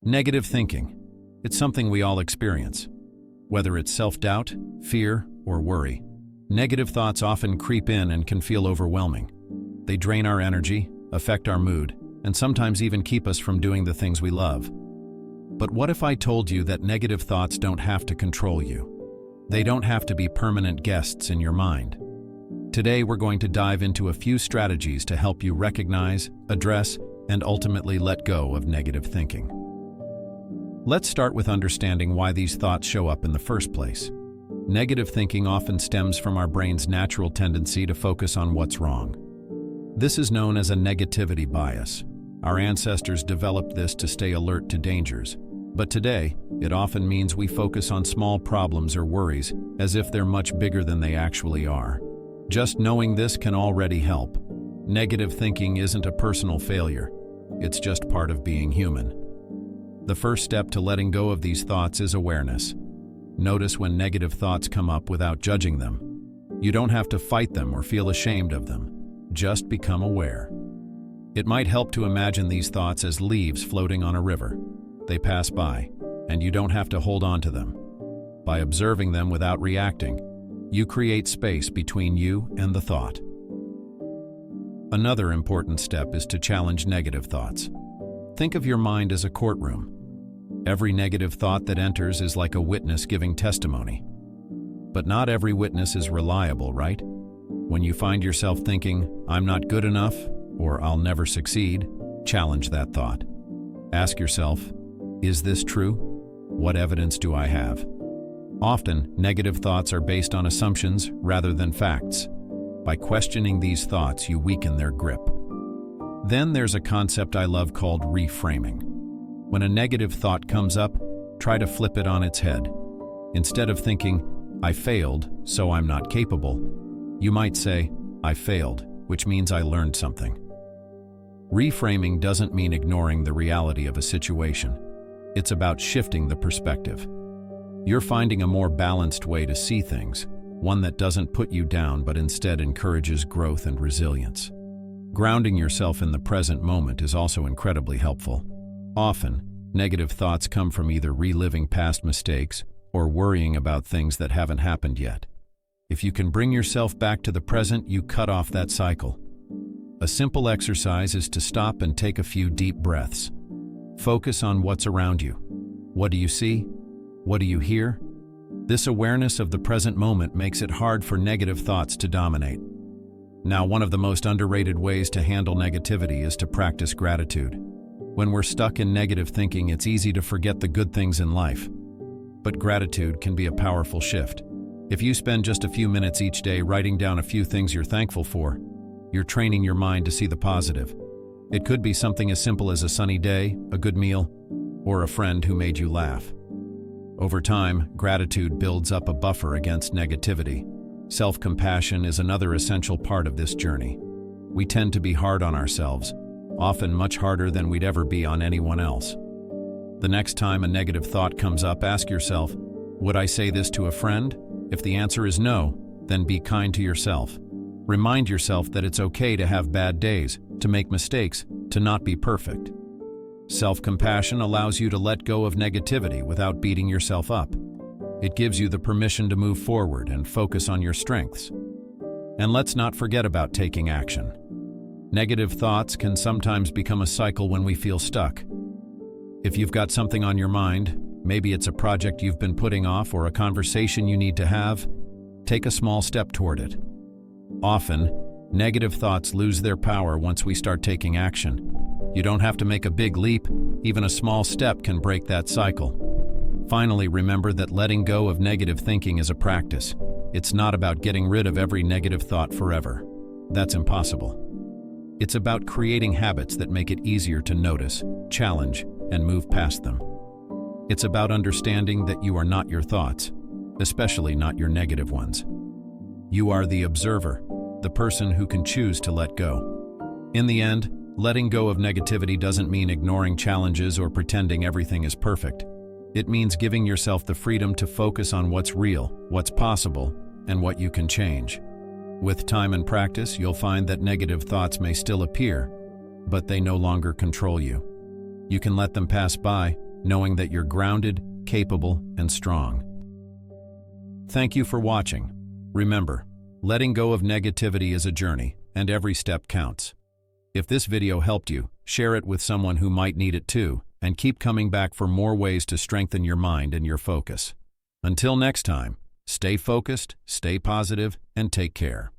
Negative thinking. It's something we all experience. Whether it's self-doubt, fear, or worry, negative thoughts often creep in and can feel overwhelming. They drain our energy, affect our mood, and sometimes even keep us from doing the things we love. But what if I told you that negative thoughts don't have to control you? They don't have to be permanent guests in your mind. Today we're going to dive into a few strategies to help you recognize, address, and ultimately let go of negative thinking. Let's start with understanding why these thoughts show up in the first place. Negative thinking often stems from our brain's natural tendency to focus on what's wrong. This is known as a negativity bias. Our ancestors developed this to stay alert to dangers. But today, it often means we focus on small problems or worries as if they're much bigger than they actually are. Just knowing this can already help. Negative thinking isn't a personal failure. It's just part of being human. The first step to letting go of these thoughts is awareness. Notice when negative thoughts come up without judging them. You don't have to fight them or feel ashamed of them. Just become aware. It might help to imagine these thoughts as leaves floating on a river. They pass by, and you don't have to hold on to them. By observing them without reacting, you create space between you and the thought. Another important step is to challenge negative thoughts. Think of your mind as a courtroom. Every negative thought that enters is like a witness giving testimony. But not every witness is reliable, right? When you find yourself thinking, "I'm not good enough," or "I'll never succeed," challenge that thought. Ask yourself, is this true? What evidence do I have? Often, negative thoughts are based on assumptions rather than facts. By questioning these thoughts, you weaken their grip. Then there's a concept I love called reframing. When a negative thought comes up, try to flip it on its head. Instead of thinking, "I failed, so I'm not capable," you might say, "I failed, which means I learned something." Reframing doesn't mean ignoring the reality of a situation. It's about shifting the perspective. You're finding a more balanced way to see things, one that doesn't put you down but instead encourages growth and resilience. Grounding yourself in the present moment is also incredibly helpful. Often, negative thoughts come from either reliving past mistakes or worrying about things that haven't happened yet. If you can bring yourself back to the present, you cut off that cycle. A simple exercise is to stop and take a few deep breaths. Focus on what's around you. What do you see? What do you hear? This awareness of the present moment makes it hard for negative thoughts to dominate. Now, one of the most underrated ways to handle negativity is to practice gratitude. When we're stuck in negative thinking, it's easy to forget the good things in life. But gratitude can be a powerful shift. If you spend just a few minutes each day writing down a few things you're thankful for, you're training your mind to see the positive. It could be something as simple as a sunny day, a good meal, or a friend who made you laugh. Over time, gratitude builds up a buffer against negativity. Self-compassion is another essential part of this journey. We tend to be hard on ourselves, often much harder than we'd ever be on anyone else. The next time a negative thought comes up, ask yourself, would I say this to a friend? If the answer is no, then be kind to yourself. Remind yourself that it's okay to have bad days, to make mistakes, to not be perfect. Self-compassion allows you to let go of negativity without beating yourself up. It gives you the permission to move forward and focus on your strengths. And let's not forget about taking action. Negative thoughts can sometimes become a cycle when we feel stuck. If you've got something on your mind, maybe it's a project you've been putting off or a conversation you need to have, take a small step toward it. Often, negative thoughts lose their power once we start taking action. You don't have to make a big leap, even a small step can break that cycle. Finally, remember that letting go of negative thinking is a practice. It's not about getting rid of every negative thought forever. That's impossible. It's about creating habits that make it easier to notice, challenge, and move past them. It's about understanding that you are not your thoughts, especially not your negative ones. You are the observer, the person who can choose to let go. In the end, letting go of negativity doesn't mean ignoring challenges or pretending everything is perfect. It means giving yourself the freedom to focus on what's real, what's possible, and what you can change. With time and practice, you'll find that negative thoughts may still appear, but they no longer control you. You can let them pass by, knowing that you're grounded, capable, and strong. Thank you for watching. Remember, letting go of negativity is a journey, and every step counts. If this video helped you, share it with someone who might need it too, and keep coming back for more ways to strengthen your mind and your focus. Until next time, stay focused, stay positive, and take care.